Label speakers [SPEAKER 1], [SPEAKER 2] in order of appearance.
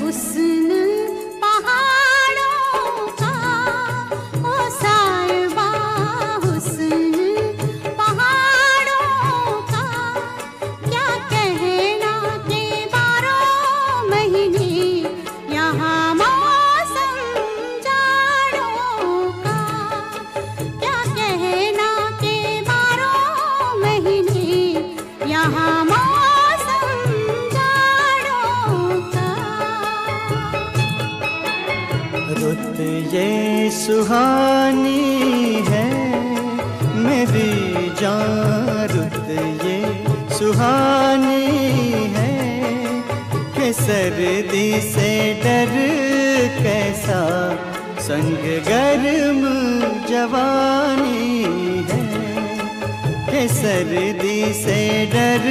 [SPEAKER 1] हुस्न पहाड़ों का, ओ साहिबा हुस्न पहाड़ों का, क्या कहना के 12 महीने यहाँ मौसम जाड़ों का, क्या कहना के 12 महीने यहाँ मौसम जाड़ों का।
[SPEAKER 2] रुत ये सुहानी है मेरी जान, रुत ये सुहानी है कि सर्दी से डर कैसा संग गर्म जवानी है, कि सर्दी से डर